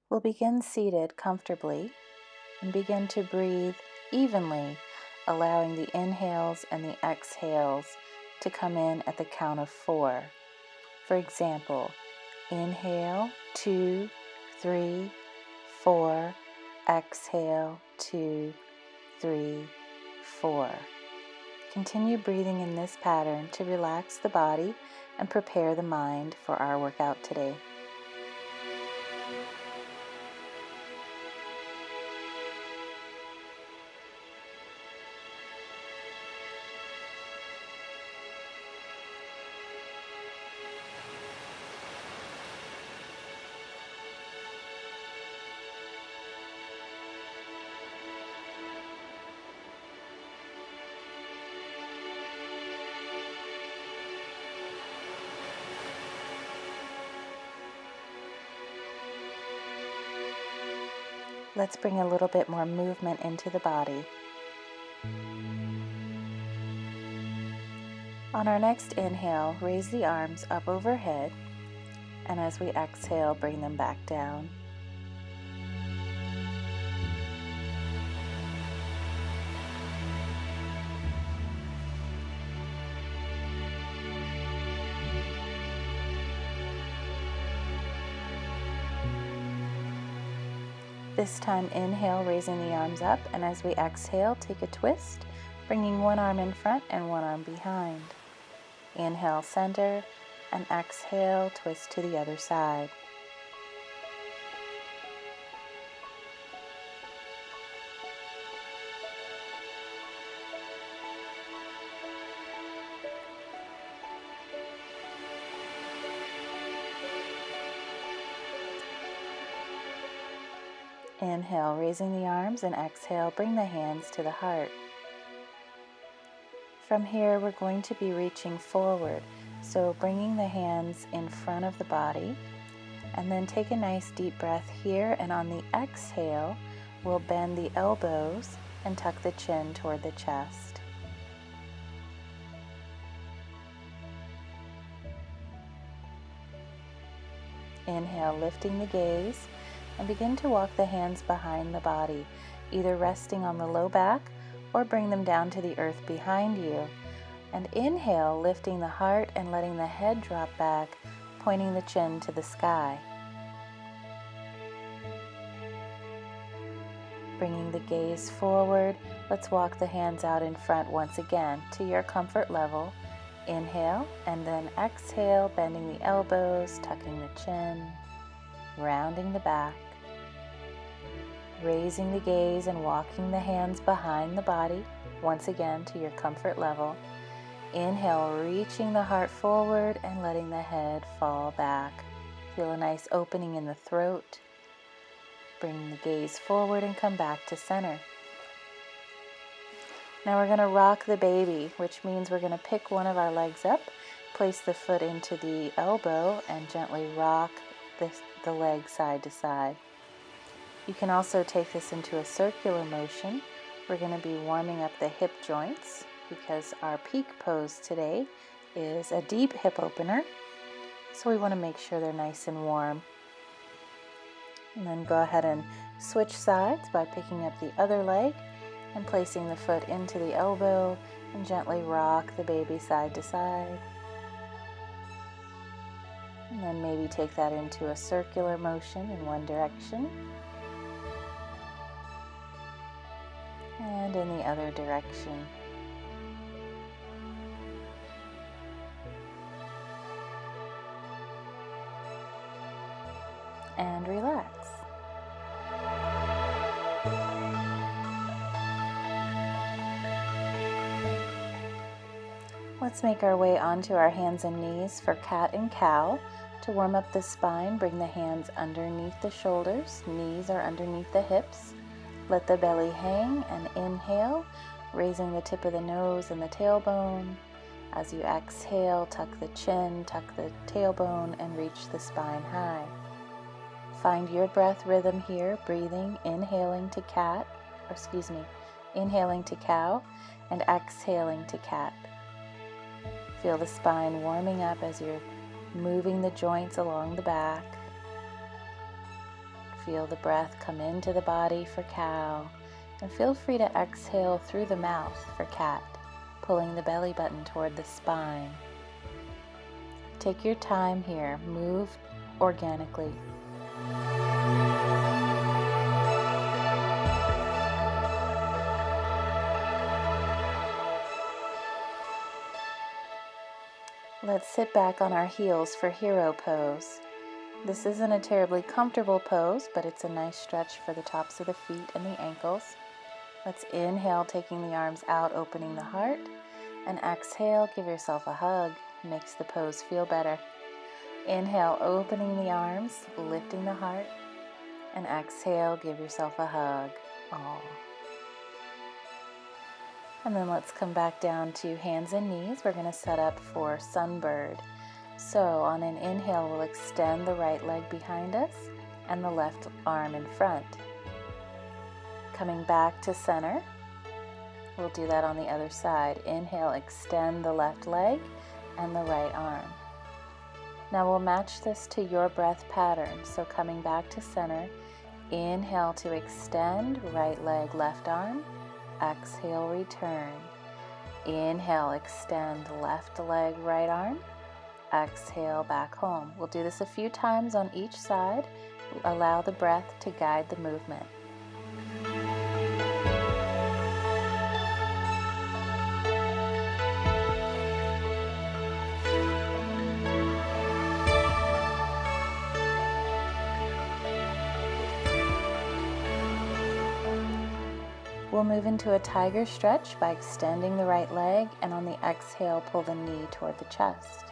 We'll begin seated comfortably and begin to breathe evenly, allowing the inhales and the exhales to come in at the count of 4. For example, inhale 2, 3, 4, exhale 2, 3, 4. Continue breathing in this pattern to relax the body and prepare the mind for our workout today. Let's bring a little bit more movement into the body. On our next inhale, raise the arms up overhead, and as we exhale, bring them back down. This time, inhale, raising the arms up, and as we exhale, take a twist, bringing one arm in front and one arm behind. Inhale, center, and exhale, twist to the other side. Inhale, raising the arms, and exhale, bring the hands to the heart. From here, we're going to be reaching forward, so bringing the hands in front of the body, and then take a nice deep breath here, and on the exhale, we'll bend the elbows and tuck the chin toward the chest. Inhale, lifting the gaze, and begin to walk the hands behind the body, either resting on the low back or bring them down to the earth behind you. And inhale, lifting the heart and letting the head drop back, pointing the chin to the sky. Bringing the gaze forward, let's walk the hands out in front once again to your comfort level. Inhale, and then exhale, bending the elbows, tucking the chin, rounding the back. Raising the gaze and walking the hands behind the body, once again to your comfort level. Inhale, reaching the heart forward and letting the head fall back. Feel a nice opening in the throat. Bring the gaze forward and come back to center. Now we're going to rock the baby, which means we're going to pick one of our legs up, place the foot into the elbow, and gently rock the leg side to side. You can also take this into a circular motion. We're going to be warming up the hip joints because our peak pose today is a deep hip opener. So we want to make sure they're nice and warm. And then go ahead and switch sides by picking up the other leg and placing the foot into the elbow and gently rock the baby side to side. And then maybe take that into a circular motion in one direction. And in the other direction. And relax. Let's make our way onto our hands and knees for cat and cow. To warm up the spine, bring the hands underneath the shoulders, knees are underneath the hips. Let the belly hang and inhale, raising the tip of the nose and the tailbone. As you exhale, tuck the chin, tuck the tailbone, and reach the spine high. Find your breath rhythm here, breathing, inhaling to inhaling to cow and exhaling to cat. Feel the spine warming up as you're moving the joints along the back. feel the breath come into the body for cow, and feel free to exhale through the mouth for cat, pulling the belly button toward the spine. Take your time here, move organically. Let's sit back on our heels for hero pose. This isn't a terribly comfortable pose, but it's a nice stretch for the tops of the feet and the ankles. Let's inhale, taking the arms out, opening the heart, and exhale, give yourself a hug. Makes the pose feel better. Inhale, opening the arms, lifting the heart, and exhale, give yourself a hug. Aww. And then let's come back down to hands and knees. We're going to set up for sunbird. So on an inhale, we'll extend the right leg behind us and the left arm in front. Coming back to center, we'll do that on the other side. Inhale, extend the left leg and the right arm. Now we'll match this to your breath pattern. So coming back to center, inhale to extend, right leg, left arm. Exhale, return. Inhale, extend, left leg, right arm. Exhale, back home. We'll do this a few times on each side. Allow the breath to guide the movement. We'll move into a tiger stretch by extending the right leg, and on the exhale, pull the knee toward the chest.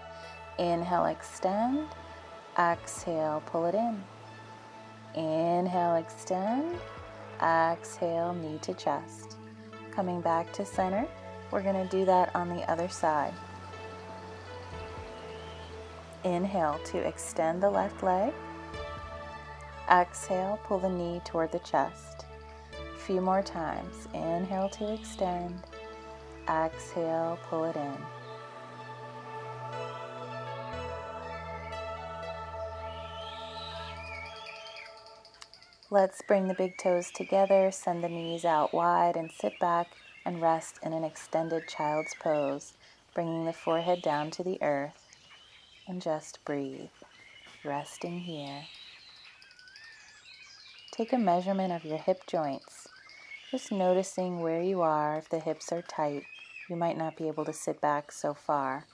Inhale, extend. Exhale, pull it in. Inhale, extend. Exhale, knee to chest. Coming back to center, we're going to do that on the other side. Inhale to extend the left leg. Exhale, pull the knee toward the chest. Few more times. Inhale to extend. Exhale, pull it in. Let's bring the big toes together, send the knees out wide, and sit back and rest in an extended child's pose, bringing the forehead down to the earth, and just breathe, resting here. Take a measurement of your hip joints. Just noticing where you are. If the hips are tight, you might not be able to sit back so far.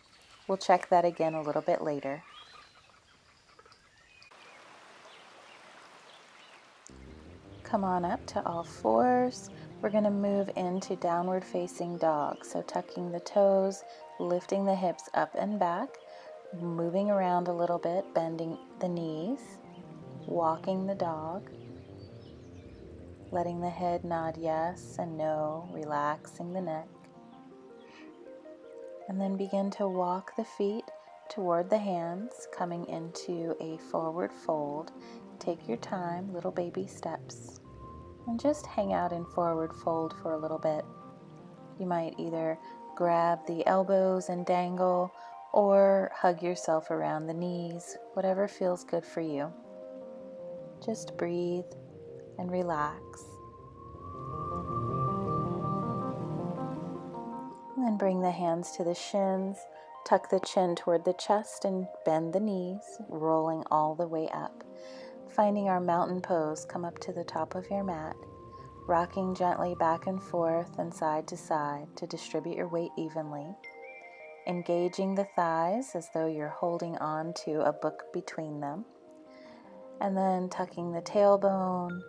We'll check that again a little bit later. Come on up to all fours. We're going to move into downward facing dog. So tucking the toes, lifting the hips up and back, moving around a little bit, bending the knees, walking the dog. Letting the head nod yes and no, relaxing the neck. And then begin to walk the feet toward the hands, coming into a forward fold. Take your time, little baby steps. And just hang out in forward fold for a little bit. You might either grab the elbows and dangle, or hug yourself around the knees, whatever feels good for you. Just breathe and relax. And then bring the hands to the shins, tuck the chin toward the chest and bend the knees, rolling all the way up. Finding our mountain pose, come up to the top of your mat, rocking gently back and forth and side to side to distribute your weight evenly. Engaging the thighs as though you're holding on to a book between them. And then tucking the tailbone,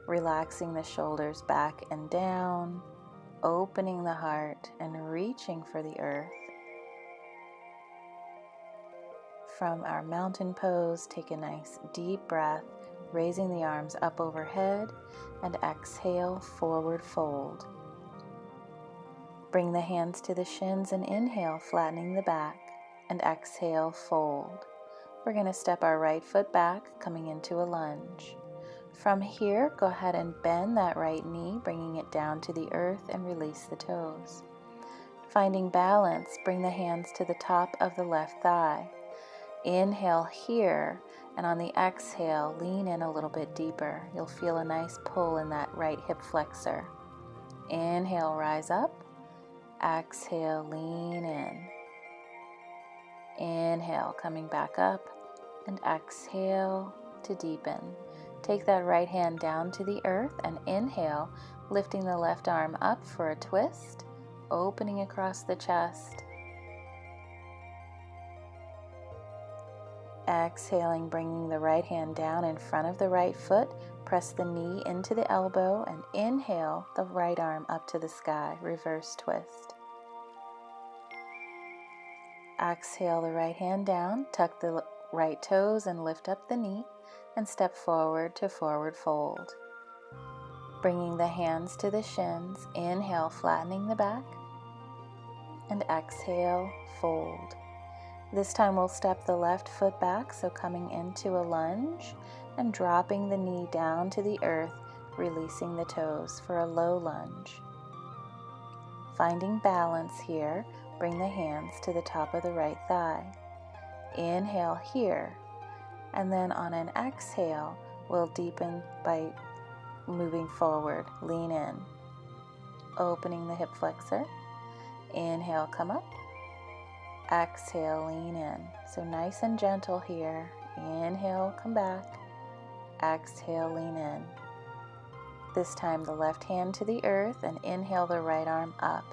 relaxing the shoulders back and down, opening the heart and reaching for the earth. From our mountain pose, take a nice deep breath, raising the arms up overhead, and exhale, forward fold. Bring the hands to the shins and inhale, flattening the back, and exhale, fold. We're going to step our right foot back, coming into a lunge. From here, go ahead and bend that right knee, bringing it down to the earth, and release the toes. Finding balance, bring the hands to the top of the left thigh. Inhale here, and on the exhale, lean in a little bit deeper. You'll feel a nice pull in that right hip flexor. Inhale, rise up. Exhale, lean in. Inhale, coming back up, and exhale to deepen. Take that right hand down to the earth and inhale, lifting the left arm up for a twist, opening across the chest. Exhaling, bringing the right hand down in front of the right foot. Press the knee into the elbow and inhale the right arm up to the sky. Reverse twist. Exhale the right hand down. Tuck the right toes and lift up the knee and step forward to forward fold. Bringing the hands to the shins. Inhale, flattening the back. And exhale, fold. This time we'll step the left foot back, so coming into a lunge and dropping the knee down to the earth, releasing the toes for a low lunge. Finding balance here, bring the hands to the top of the right thigh. Inhale here, and then on an exhale, we'll deepen by moving forward. Lean in, opening the hip flexor. Inhale, come up. Exhale, lean in. So nice and gentle here. Inhale, come back. Exhale, lean in. This time the left hand to the earth and inhale the right arm up.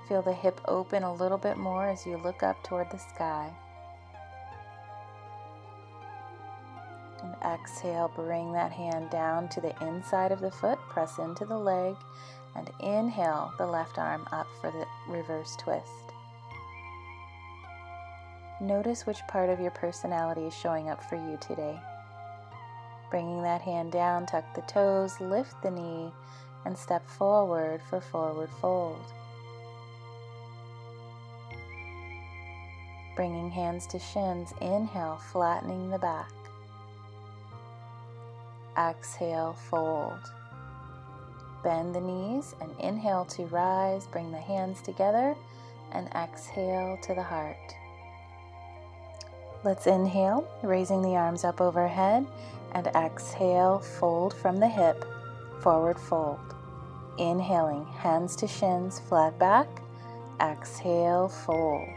Feel the hip open a little bit more as you look up toward the sky. And exhale, bring that hand down to the inside of the foot. Press into the leg and inhale the left arm up for the reverse twist. Notice which part of your personality is showing up for you today. Bringing that hand down, tuck the toes, lift the knee, and step forward for forward fold. Bringing hands to shins, inhale, flattening the back. Exhale, fold. Bend the knees and inhale to rise, bring the hands together, and exhale to the heart. Let's inhale, raising the arms up overhead, and exhale, fold from the hip, forward fold. Inhaling, hands to shins, flat back. Exhale, fold.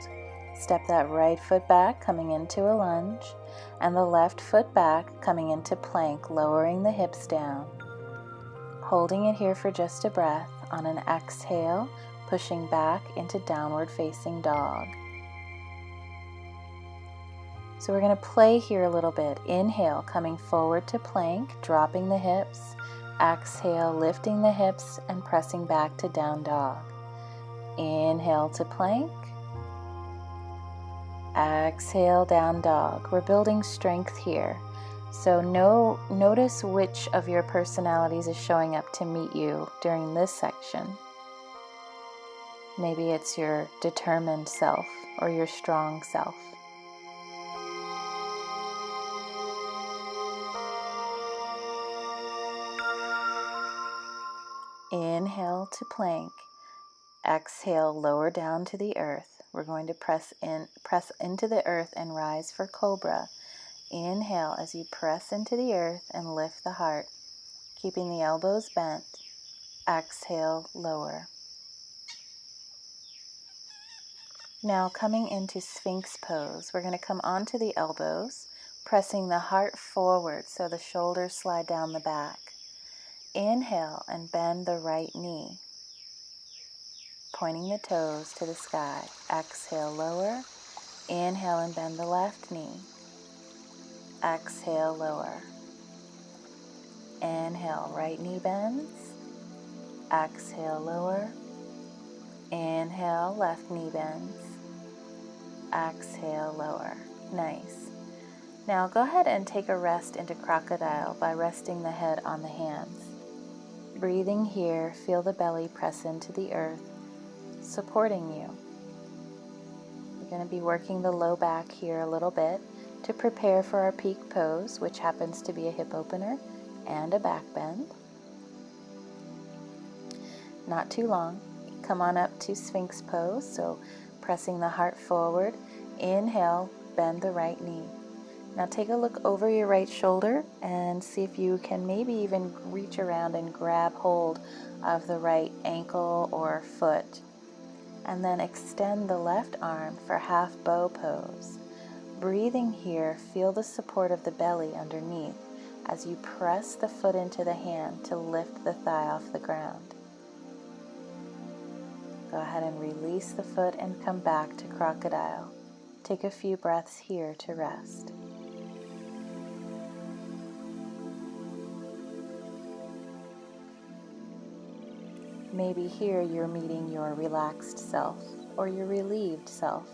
Step that right foot back, coming into a lunge, and the left foot back, coming into plank, lowering the hips down. Holding it here for just a breath. On an exhale, pushing back into downward facing dog. So we're going to play here a little bit. Inhale, coming forward to plank, dropping the hips. Exhale, lifting the hips and pressing back to down dog. Inhale to plank. Exhale, down dog. We're building strength here. So notice which of your personalities is showing up to meet you during this section. Maybe it's your determined self or your strong self. Inhale to plank. Exhale, lower down to the earth. We're going to press into the earth and rise for cobra. Inhale as you press into the earth and lift the heart, keeping the elbows bent. Exhale, lower. Now coming into Sphinx pose, we're going to come onto the elbows, pressing the heart forward so the shoulders slide down the back. Inhale and bend the right knee, pointing the toes to the sky. Exhale, lower. Inhale and bend the left knee. Exhale, lower. Inhale, right knee bends. Exhale, lower. Inhale, left knee bends. Exhale, lower. Nice. Now go ahead and take a rest into crocodile by resting the head on the hands. Breathing here, feel the belly press into the earth, supporting you. We're going to be working the low back here a little bit to prepare for our peak pose, which happens to be a hip opener and a back bend. Not too long. Come on up to Sphinx pose, so pressing the heart forward. Inhale, bend the right knee. Now take a look over your right shoulder and see if you can maybe even reach around and grab hold of the right ankle or foot. And then extend the left arm for half bow pose. Breathing here, feel the support of the belly underneath as you press the foot into the hand to lift the thigh off the ground. Go ahead and release the foot and come back to crocodile. Take a few breaths here to rest. Maybe here you're meeting your relaxed self or your relieved self.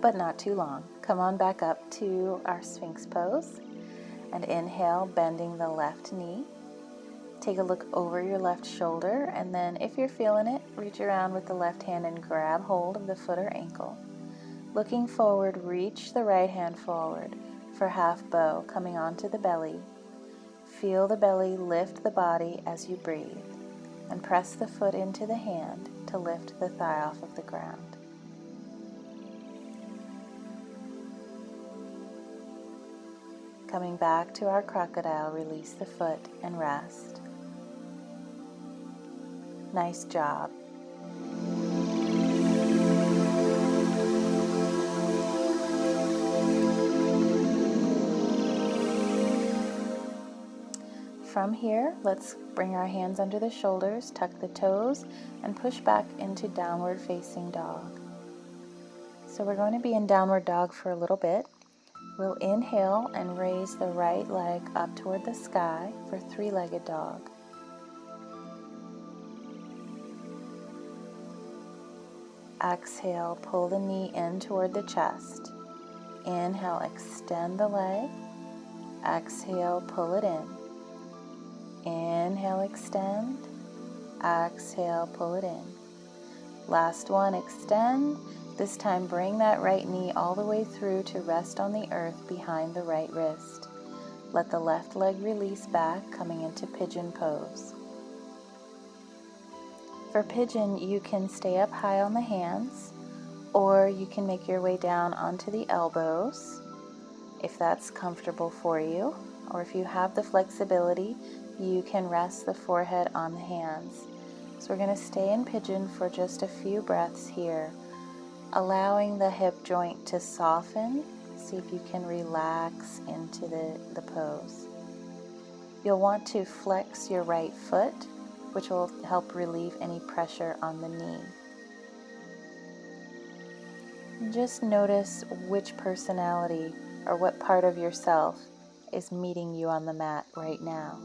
But not too long. Come on back up to our Sphinx pose and inhale, bending the left knee. Take a look over your left shoulder, and then if you're feeling it, reach around with the left hand and grab hold of the foot or ankle. Looking forward, reach the right hand forward for half bow, coming onto the belly. Feel the belly lift the body as you breathe, and press the foot into the hand to lift the thigh off of the ground. Coming back to our crocodile, release the foot and rest. Nice job. From here, let's bring our hands under the shoulders, tuck the toes, and push back into downward facing dog. So we're going to be in downward dog for a little bit. We'll inhale and raise the right leg up toward the sky for three-legged dog. Exhale, pull the knee in toward the chest. Inhale, extend the leg. Exhale, pull it in. Inhale, extend. Exhale, pull it in. Last one, extend. This time bring that right knee all the way through to rest on the earth behind the right wrist. Let the left leg release back, coming into pigeon pose. For pigeon, you can stay up high on the hands, or you can make your way down onto the elbows, if that's comfortable for you. Or if you have the flexibility, you can rest the forehead on the hands. So we're going to stay in pigeon for just a few breaths here, allowing the hip joint to soften. See if you can relax into the pose. You'll want to flex your right foot, which will help relieve any pressure on the knee. And just notice which personality or what part of yourself is meeting you on the mat right now.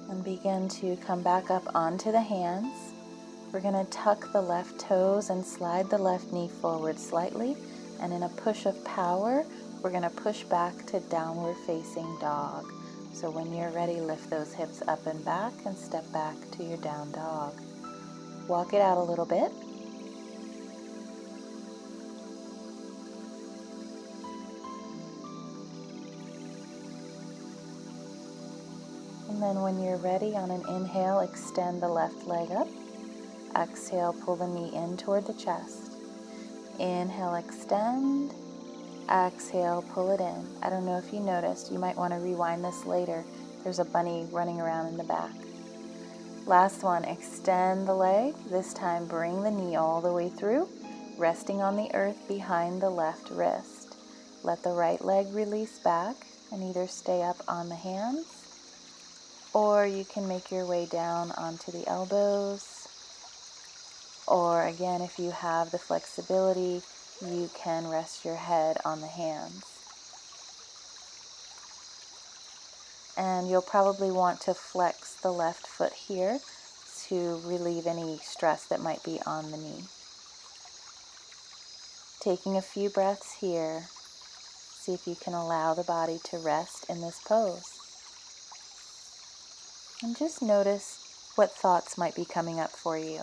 And begin to come back up onto the hands. We're going to tuck the left toes and slide the left knee forward slightly, and in a push of power, we're going to push back to downward facing dog. So when you're ready, lift those hips up and back and step back to your down dog. Walk it out a little bit. And then when you're ready, on an inhale, extend the left leg up. Exhale, pull the knee in toward the chest. Inhale, extend. Exhale, pull it in. I don't know if you noticed, you might want to rewind this later. There's a bunny running around in the back. Last one, extend the leg. This time bring the knee all the way through, resting on the earth behind the left wrist. Let the right leg release back and either stay up on the hands, or you can make your way down onto the elbows. Or again, if you have the flexibility, you can rest your head on the hands. And you'll probably want to flex the left foot here to relieve any stress that might be on the knee. Taking a few breaths here, see if you can allow the body to rest in this pose. And just notice what thoughts might be coming up for you.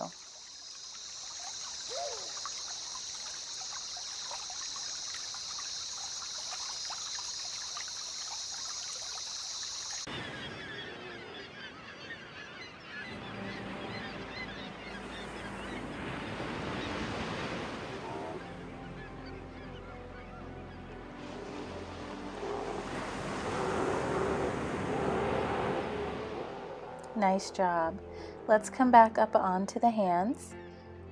Nice job. Let's come back up onto the hands,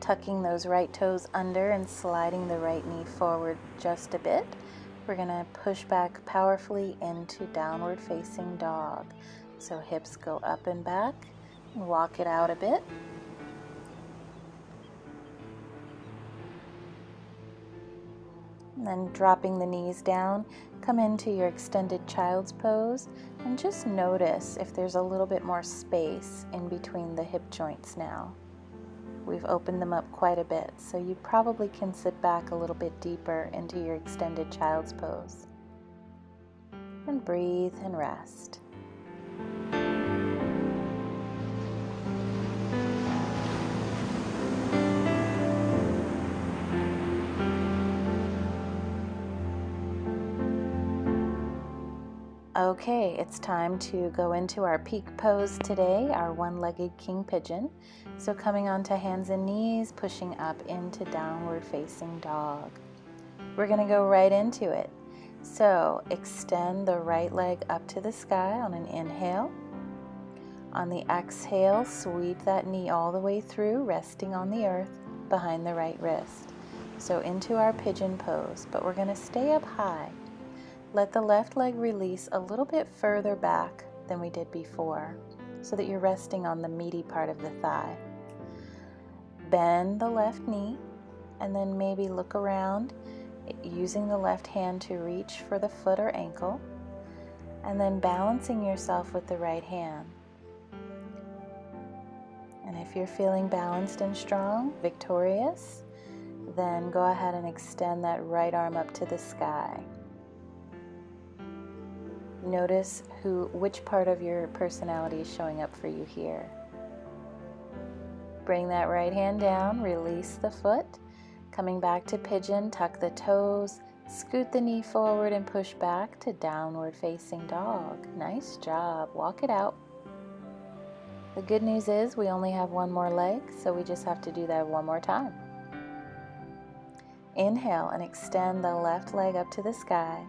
tucking those right toes under and sliding the right knee forward just a bit. We're going to push back powerfully into downward facing dog. So hips go up and back, walk it out a bit. And then dropping the knees down, come into your extended child's pose and just notice if there's a little bit more space in between the hip joints now. We've opened them up quite a bit, so you probably can sit back a little bit deeper into your extended child's pose. And breathe and rest. Okay, it's time to go into our peak pose today, our one-legged king pigeon. So coming onto hands and knees, pushing up into downward facing dog. We're going to go right into it. So extend the right leg up to the sky on an inhale. On the exhale, sweep that knee all the way through, resting on the earth behind the right wrist. So into our pigeon pose, but we're going to stay up high. Let the left leg release a little bit further back than we did before, so that you're resting on the meaty part of the thigh. Bend the left knee, and then maybe look around using the left hand to reach for the foot or ankle, and then balancing yourself with the right hand. And if you're feeling balanced and strong, victorious, then go ahead and extend that right arm up to the sky. Notice which part of your personality is showing up for you here. Bring that right hand down, release the foot. Coming back to pigeon, tuck the toes, scoot the knee forward and push back to downward facing dog. Nice job, walk it out. The good news is we only have one more leg, so we just have to do that one more time. Inhale and extend the left leg up to the sky.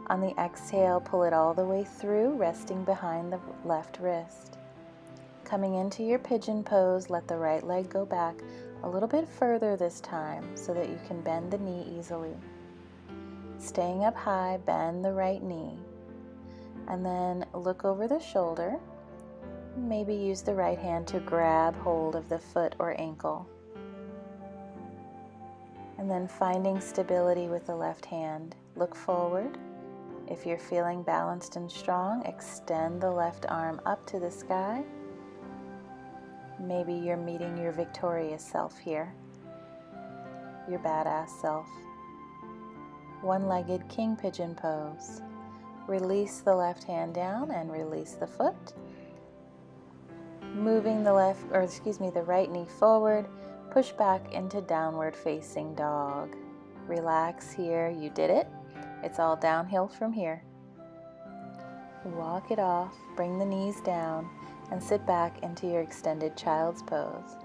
On the exhale, pull it all the way through, resting behind the left wrist. Coming into your pigeon pose, let the right leg go back a little bit further this time so that you can bend the knee easily. Staying up high, bend the right knee. And then look over the shoulder. Maybe use the right hand to grab hold of the foot or ankle. And then finding stability with the left hand, look forward. If you're feeling balanced and strong, extend the left arm up to the sky. Maybe you're meeting your victorious self here, your badass self. One-legged king pigeon pose. Release the left hand down and release the foot. Moving the right knee forward, push back into downward facing dog. Relax here, you did it. It's all downhill from here. Walk it off, bring the knees down, and sit back into your extended child's pose.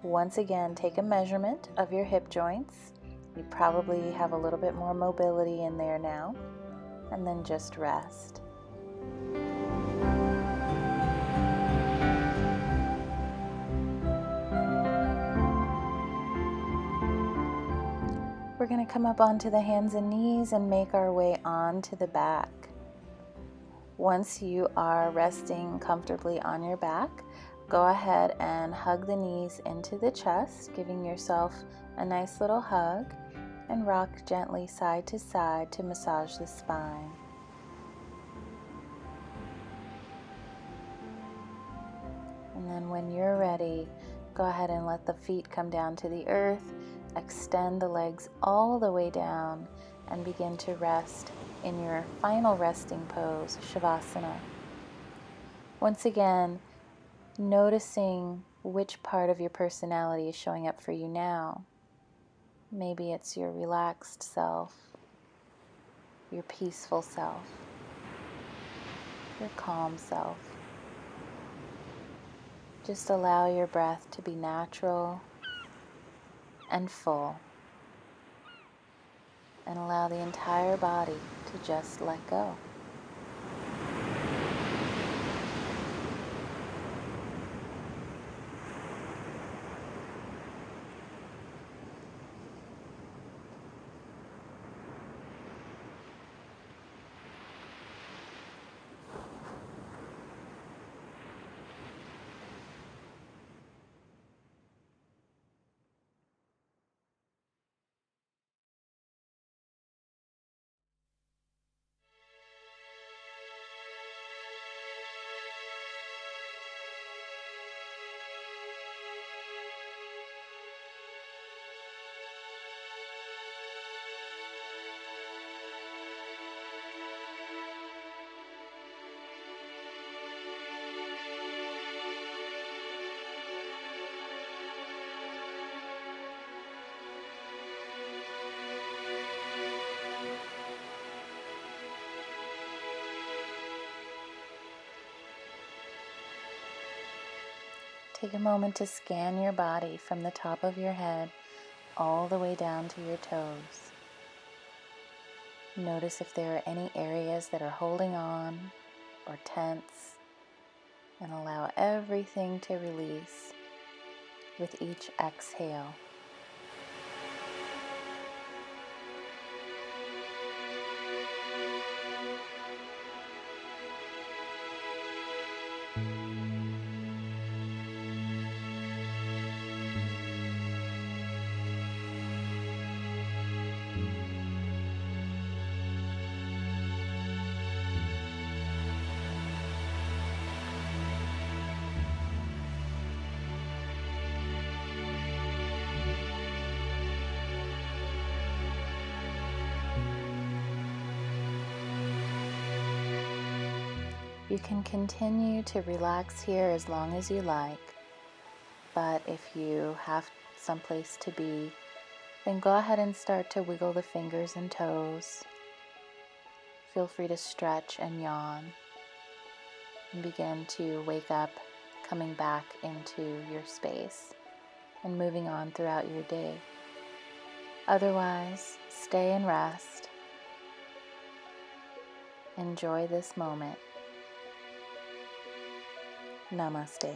Once again, take a measurement of your hip joints. You probably have a little bit more mobility in there now, and then just rest. We're going to come up onto the hands and knees and make our way onto the back. Once you are resting comfortably on your back, go ahead and hug the knees into the chest, giving yourself a nice little hug, and rock gently side to side to massage the spine. And then when you're ready, go ahead and let the feet come down to the earth. Extend the legs all the way down and begin to rest in your final resting pose, Shavasana. Once again, noticing which part of your personality is showing up for you now. Maybe it's your relaxed self, your peaceful self, your calm self. Just allow your breath to be natural and full, and allow the entire body to just let go. Take a moment to scan your body from the top of your head all the way down to your toes. Notice if there are any areas that are holding on or tense, and allow everything to release with each exhale. You can continue to relax here as long as you like, but if you have someplace to be, then go ahead and start to wiggle the fingers and toes. Feel free to stretch and yawn, and begin to wake up, coming back into your space and moving on throughout your day. Otherwise, stay and rest. Enjoy this moment. Namaste.